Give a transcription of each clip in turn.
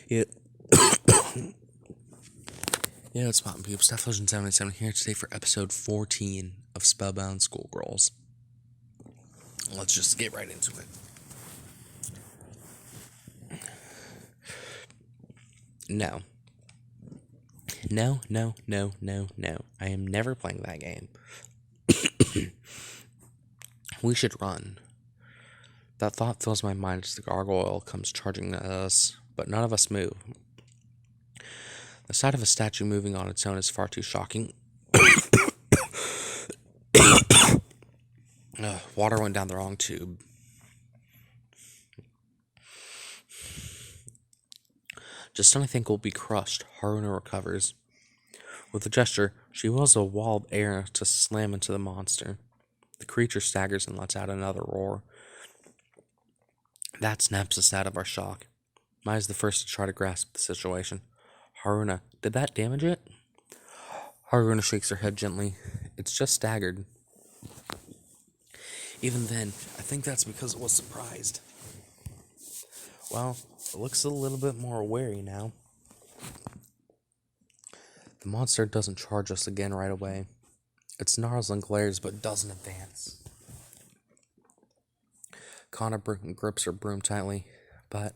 Yeah. Yeah, it's Pop and Peeps. Deflation77 here today for episode 14 of Spellbound Schoolgirls. Let's just get right into it. No. I am never playing that game. We should run. That thought fills my mind as the gargoyle comes charging at us, but none of us move. The sight of a statue moving on its own is far too shocking. Water went down the wrong tube. Just when I think we'll be crushed, Haruna recovers. With a gesture, she wills a wall of air to slam into the monster. The creature staggers and lets out another roar. That snaps us out of our shock. Mai's the first to try to grasp the situation. Haruna, did that damage it? Haruna shakes her head gently. It's just staggered. Even then, I think that's because it was surprised. Well, it looks a little bit more wary now. The monster doesn't charge us again right away. It snarls and glares, but doesn't advance. Connor grips her broom tightly, but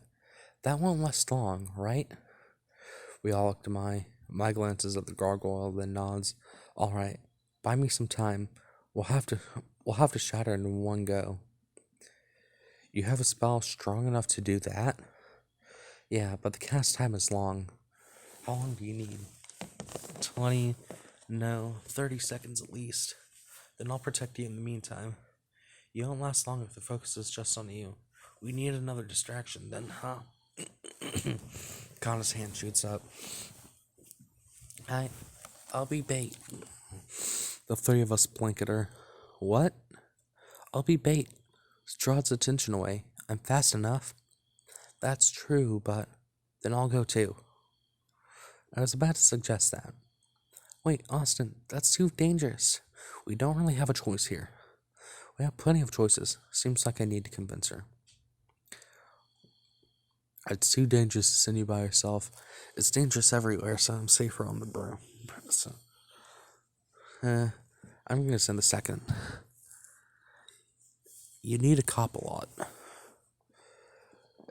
that won't last long, right? We all look to Mai. Mai glances at the gargoyle, then nods. All right, buy me some time. We'll have to shatter in one go. You have a spell strong enough to do that? Yeah, but the cast time is long. How long do you need? 20, no, 30 seconds at least. Then I'll protect you in the meantime. You won't last long if the focus is just on you. We need another distraction then, huh? Kana's hand shoots up. I'll be bait. The three of us blink at her. What? I'll be bait. Draw its attention away. I'm fast enough. That's true, but then I'll go too. I was about to suggest that. Wait, Austin, that's too dangerous. We don't really have a choice here. We have plenty of choices. Seems like I need to convince her. It's too dangerous to send you by yourself. It's dangerous everywhere, so I'm safer on the broom. So, I'm gonna send the second. You need a cop a lot.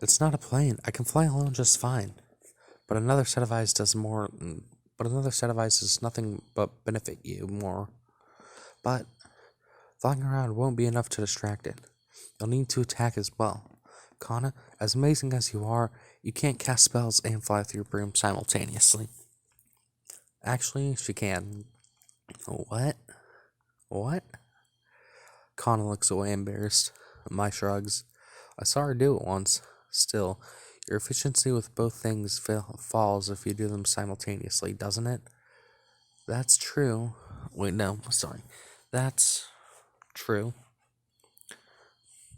It's not a plane. I can fly alone just fine. But another set of eyes does more. But another set of eyes does nothing but benefit you more. But flying around won't be enough to distract it. You'll need to attack as well. Kana, as amazing as you are, you can't cast spells and fly through your broom simultaneously. Actually, she can. What? What? Kana looks away embarrassed. Mai shrugs. I saw her do it once. Still, your efficiency with both things falls if you do them simultaneously, doesn't it? That's true. Wait, no, sorry. That's true.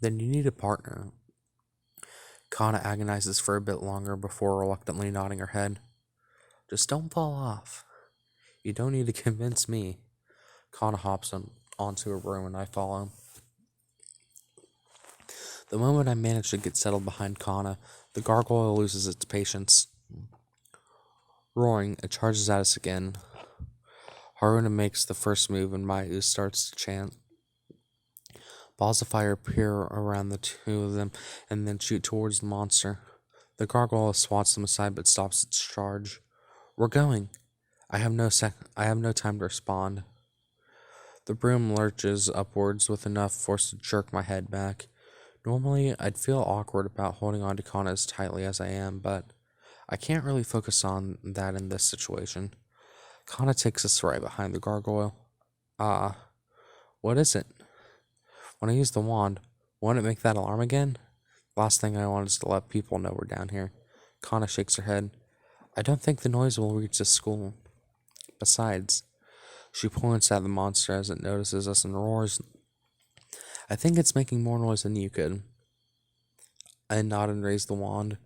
Then you need a partner. Kana agonizes for a bit longer before reluctantly nodding her head. Just don't fall off. You don't need to convince me. Kana hops onto her broom and I follow. The moment I manage to get settled behind Kana, the gargoyle loses its patience. Roaring, it charges at us again. Haruna makes the first move and Mayu starts to chant. Balls of fire appear around the two of them and then shoot towards the monster. The gargoyle swats them aside but stops its charge. We're going. I have no time to respond. The broom lurches upwards with enough force to jerk my head back. Normally, I'd feel awkward about holding on to Kana as tightly as I am, but I can't really focus on that in this situation. Kana takes us right behind the gargoyle. What is it? When I use the wand, won't it make that alarm again? Last thing I want is to let people know we're down here. Kana shakes her head. I don't think the noise will reach the school. Besides, she points at the monster as it notices us and roars. I think it's making more noise than you could. I nod and raise the wand.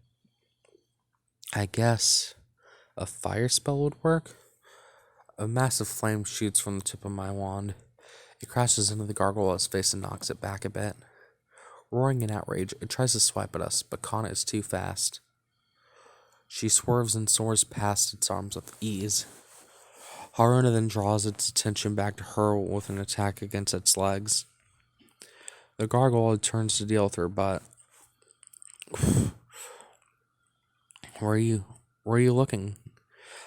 I guess a fire spell would work? A massive flame shoots from the tip of my wand. It crashes into the gargoyle's face and knocks it back a bit. Roaring in outrage, it tries to swipe at us, but Kana is too fast. She swerves and soars past its arms with ease. Haruna then draws its attention back to her with an attack against its legs. The gargoyle turns to deal with her, but where are you looking?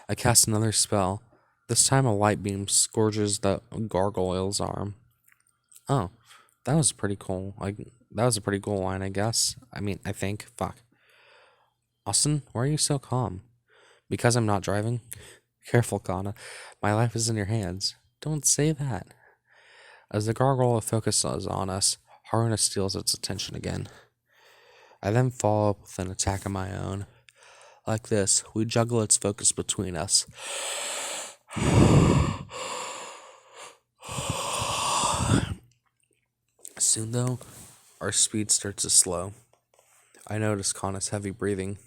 I cast another spell. This time a light beam scourges the gargoyle's arm. Oh, that was pretty cool. That was a pretty cool line, I guess. I think. Fuck. Austin, why are you so calm? Because I'm not driving? Careful, Kana. My life is in your hands. Don't say that. As the gargoyle focuses on us, Haruna steals its attention again. I then follow up with an attack of my own. Like this, we juggle its focus between us. Soon, though, our speed starts to slow. I notice Kana's heavy breathing.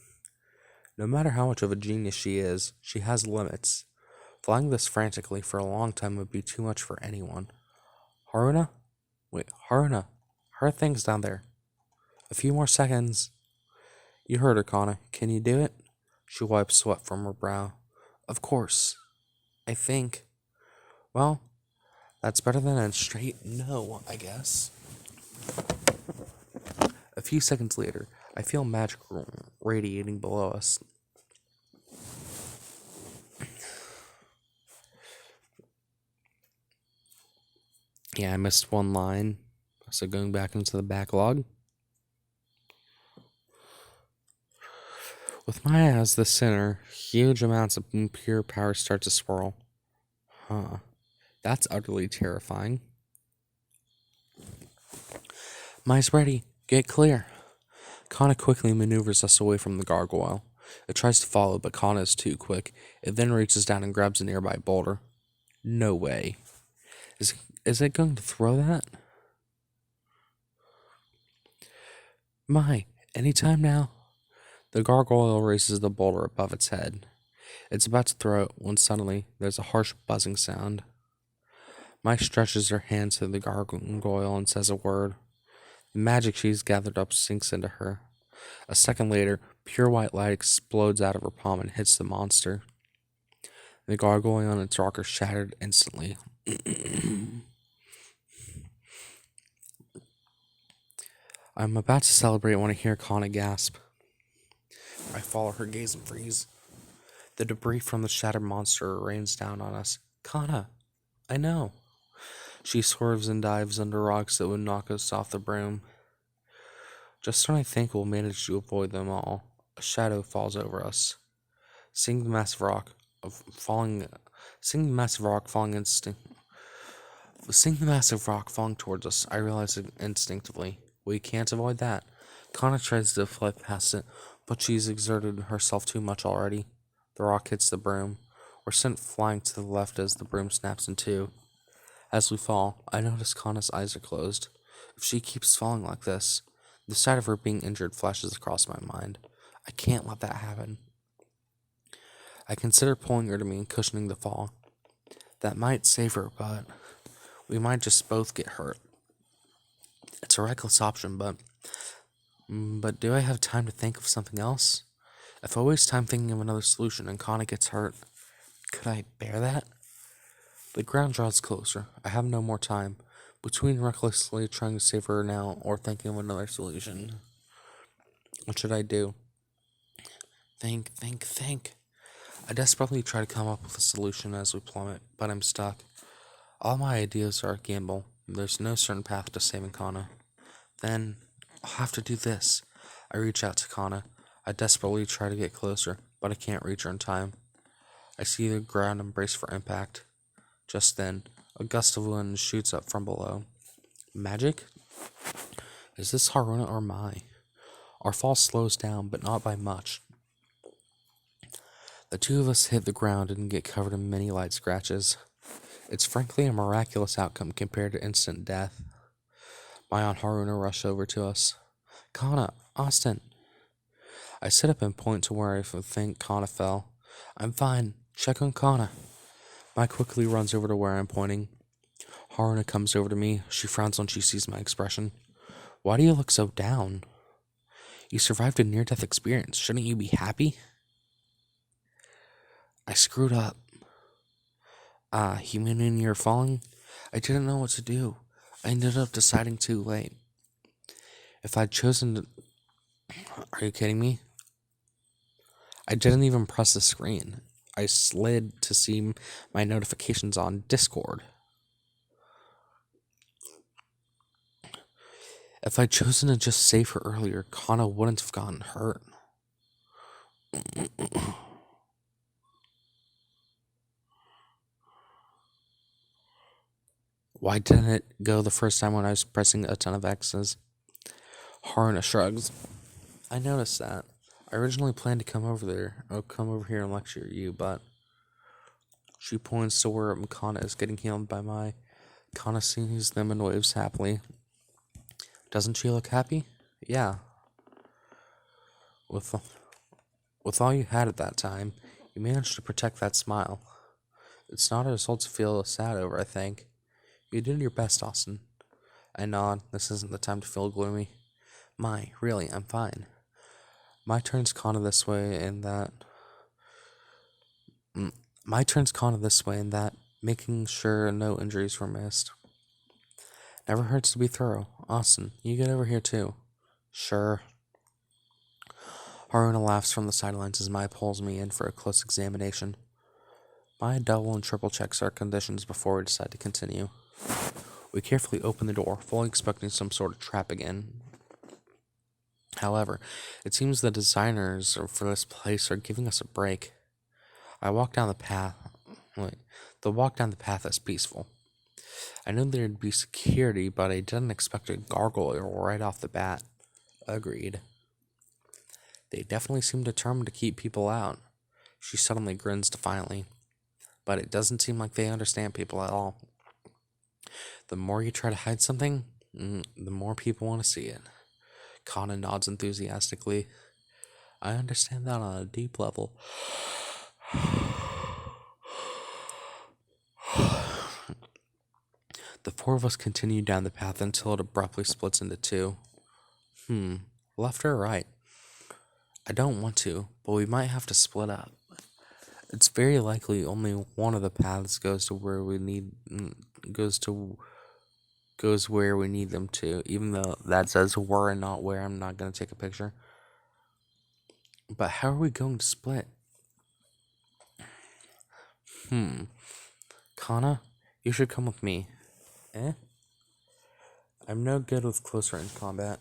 No matter how much of a genius she is, she has limits. Flying this frantically for a long time would be too much for anyone. Haruna? Wait, Haruna, how are things down there? A few more seconds. You heard her, Kana. Can you do it? She wipes sweat from her brow. Of course. I think. Well, that's better than a straight no, I guess. A few seconds later, I feel magic radiating below us. Yeah, I missed one line. So going back into the backlog. With Maya as the center, huge amounts of pure power start to swirl. Huh. That's utterly terrifying. Maya's ready. Get clear. Kana quickly maneuvers us away from the gargoyle. It tries to follow, but Kana is too quick. It then reaches down and grabs a nearby boulder. No way. Is it going to throw that? Anytime now. The gargoyle raises the boulder above its head. It's about to throw it when suddenly there's a harsh buzzing sound. Mai stretches her hands to the gargoyle and says a word. The magic she's gathered up sinks into her. A second later, pure white light explodes out of her palm and hits the monster. The gargoyle on its rocker shattered instantly. I'm about to celebrate when I hear Kana gasp. I follow her gaze and freeze. The debris from the shattered monster rains down on us. Kana, I know. She swerves and dives under rocks that would knock us off the broom. Just when I think we'll manage to avoid them all, a shadow falls over us. Seeing the massive rock falling towards us, I realize it instinctively. We can't avoid that. Kana tries to fly past it, but she's exerted herself too much already. The rock hits the broom. We're sent flying to the left as the broom snaps in two. As we fall, I notice Kana's eyes are closed. If she keeps falling like this, the sight of her being injured flashes across my mind. I can't let that happen. I consider pulling her to me and cushioning the fall. That might save her, but we might just both get hurt. It's a reckless option, but do I have time to think of something else? If I waste time thinking of another solution and Kana gets hurt, could I bear that? The ground draws closer. I have no more time. Between recklessly trying to save her now or thinking of another solution. What should I do? Think. I desperately try to come up with a solution as we plummet, but I'm stuck. All my ideas are a gamble. There's no certain path to saving Kana. Then, I'll have to do this. I reach out to Kana. I desperately try to get closer, but I can't reach her in time. I see the ground and brace for impact. Just then, a gust of wind shoots up from below. Magic? Is this Haruna or Mai? Our fall slows down, but not by much. The two of us hit the ground and get covered in many light scratches. It's frankly a miraculous outcome compared to instant death. Mai and Haruna rush over to us. Kana, Austin. I sit up and point to where I think Kana fell. I'm fine. Check on Kana. Mai quickly runs over to where I'm pointing. Haruna comes over to me. She frowns when she sees my expression. Why do you look so down? You survived a near-death experience. Shouldn't you be happy? I screwed up. You mean you're falling? I didn't know what to do. I ended up deciding too late. If I'd chosen to... Are you kidding me? I didn't even press the screen. I slid to see my notifications on Discord. If I'd chosen to just save her earlier, Kana wouldn't have gotten hurt. Why didn't it go the first time when I was pressing a ton of X's? Haruna shrugs. I noticed that. I originally planned to come over here and lecture you, but... She points to where Kana is getting healed by my... Kana sees them and waves happily. Doesn't she look happy? Yeah. With all you had at that time, you managed to protect that smile. It's not a result to feel sad over, I think. You did your best, Austin. I nod. This isn't the time to feel gloomy. Really, I'm fine. My turn's Kana this way and that. Making sure no injuries were missed. Never hurts to be thorough. Austin, you get over here too. Sure. Haruna laughs from the sidelines as Mai pulls me in for a close examination. Mai double and triple checks our conditions before we decide to continue. We carefully open the door, fully expecting some sort of trap again. However, it seems the designers for this place are giving us a break. The walk down the path is peaceful. I knew there'd be security, but I didn't expect a gargoyle right off the bat. Agreed. They definitely seem determined to keep people out. She suddenly grins defiantly. But it doesn't seem like they understand people at all. The more you try to hide something, the more people want to see it. Kana nods enthusiastically. I understand that on a deep level. The four of us continue down the path until it abruptly splits into two. Left or right? I don't want to, but we might have to split up. It's very likely only one of the paths goes where we need them to, even though that says where and not where. I'm not going to take a picture. But how are we going to split? Kana, you should come with me. I'm no good with close range combat.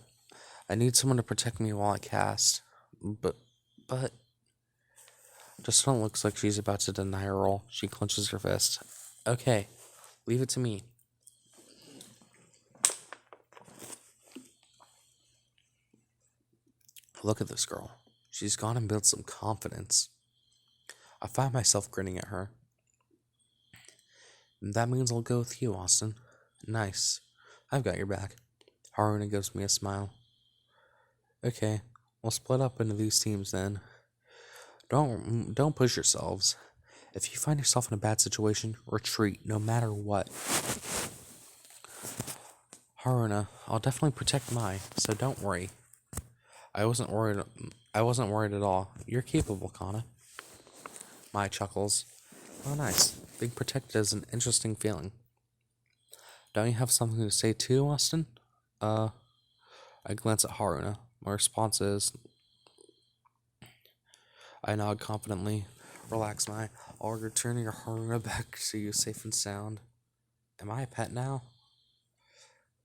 I need someone to protect me while I cast. But... Justine looks like she's about to deny her role. She clenches her fist. Okay, leave it to me. Look at this girl. She's gone and built some confidence. I find myself grinning at her. That means I'll go with you, Austin. Nice. I've got your back. Haruna gives me a smile. Okay, we'll split up into these teams then. Don't push yourselves. If you find yourself in a bad situation, retreat, no matter what. Haruna, I'll definitely protect Mai, so don't worry. I wasn't worried at all. You're capable, Kana. Mai chuckles. Oh, nice. Being protected is an interesting feeling. Don't you have something to say too, Austin? I glance at Haruna. My response is... I nod confidently. Relax, Mai. I'll return your Haruna back to you safe and sound. Am I a pet now?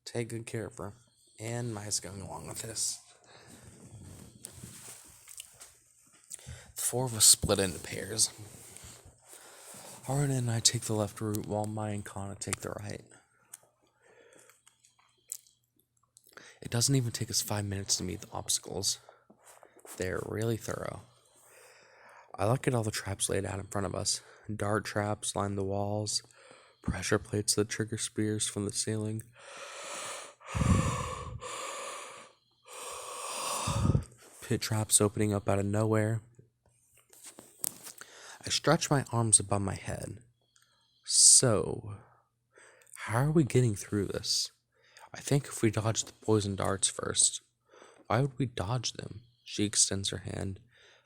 Take good care of her. And Mai's going along with this. The four of us split into pairs. Haruna and I take the left route while Mai and Kana take the right. It doesn't even take us 5 minutes to meet the obstacles. They're really thorough. I look at all the traps laid out in front of us. Dart traps line the walls, pressure plates that trigger spears from the ceiling. Pit traps opening up out of nowhere. I stretch my arms above my head. So, how are we getting through this? I think if we dodge the poison darts first. Why would we dodge them? She extends her hand.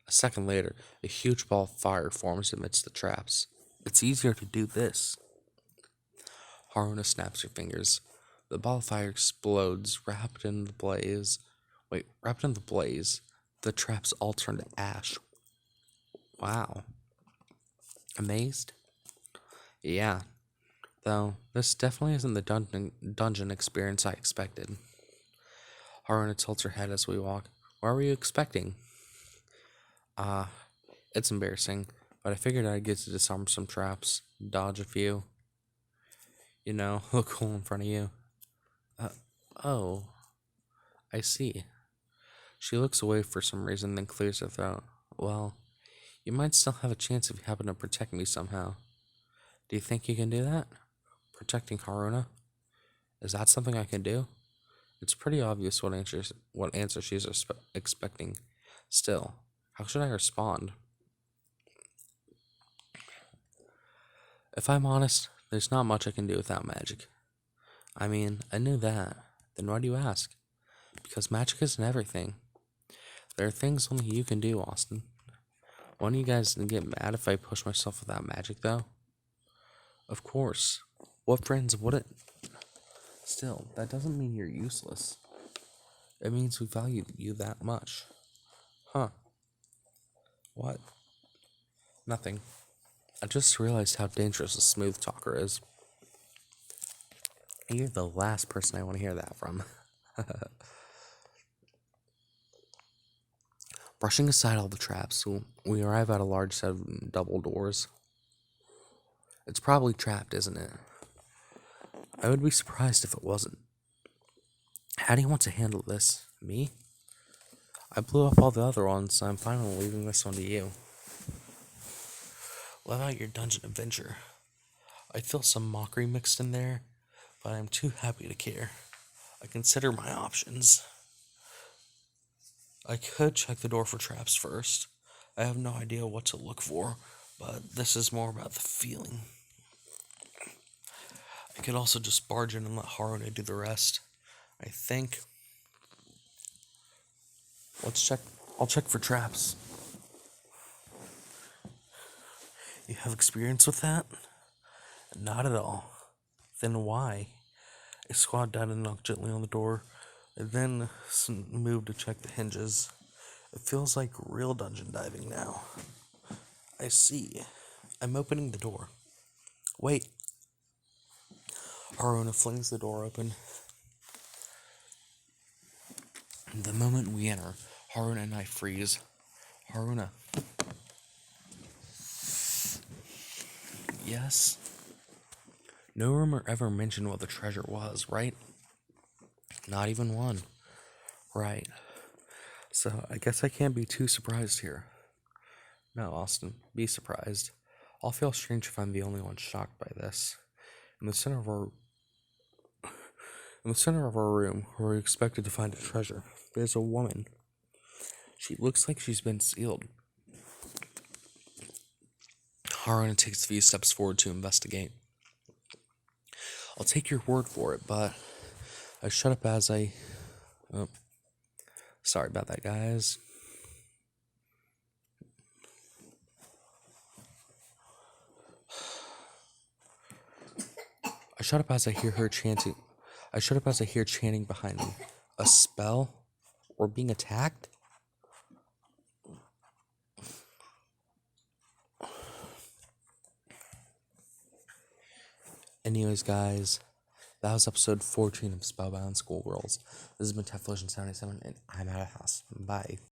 A second later, a huge ball of fire forms amidst the traps. It's easier to do this. Haruna snaps her fingers. The ball of fire explodes, wrapped in the blaze. Wrapped in the blaze, the traps all turn to ash. Wow. Amazed? Yeah. Though, this definitely isn't the dungeon experience I expected. Haruna tilts her head as we walk. What were you expecting? It's embarrassing, but I figured I'd get to disarm some traps, dodge a few. Look cool in front of you. Oh, I see. She looks away for some reason, then clears her throat. Well, you might still have a chance if you happen to protect me somehow. Do you think you can do that? Protecting Haruna? Is that something I can do? It's pretty obvious what answer she's expecting. Still, how should I respond? If I'm honest, there's not much I can do without magic. I mean, I knew that. Then why do you ask? Because magic isn't everything. There are things only you can do, Austin. Won't you guys get mad if I push myself without magic, though? Of course. What friends wouldn't? Still, that doesn't mean you're useless. It means we value you that much. Huh. What? Nothing. I just realized how dangerous a smooth talker is. You're the last person I want to hear that from. Brushing aside all the traps, we arrive at a large set of double doors. It's probably trapped, isn't it? I would be surprised if it wasn't. How do you want to handle this? Me? I blew up all the other ones, so I'm finally leaving this one to you. Live out your dungeon adventure. I feel some mockery mixed in there, but I'm too happy to care. I consider my options. I could check the door for traps first. I have no idea what to look for, but this is more about the feeling. I could also just barge in and let Haruna do the rest. I think. Let's check. I'll check for traps. You have experience with that? Not at all. Then why? I squat down and knock gently on the door, and then move to check the hinges. It feels like real dungeon diving now. I see. I'm opening the door. Wait. Haruna flings the door open. The moment we enter, Haruna and I freeze. Haruna. Yes? No rumor ever mentioned what the treasure was, right? Not even one. Right. So I guess I can't be too surprised here. No, Austin, be surprised. I'll feel strange if I'm the only one shocked by this. In the center of our room, where we expected to find a treasure, there's a woman. She looks like she's been sealed. Haruna takes a few steps forward to investigate. I'll take your word for it, but I shut up as I... Oh, sorry about that, guys. I shut up as I hear her chanting. I shut up as I hear chanting behind me. A spell? Or being attacked? Anyways, guys, that was episode 14 of Spellbound Schoolgirls. This has been Teflation77, and I'm out of house. Bye.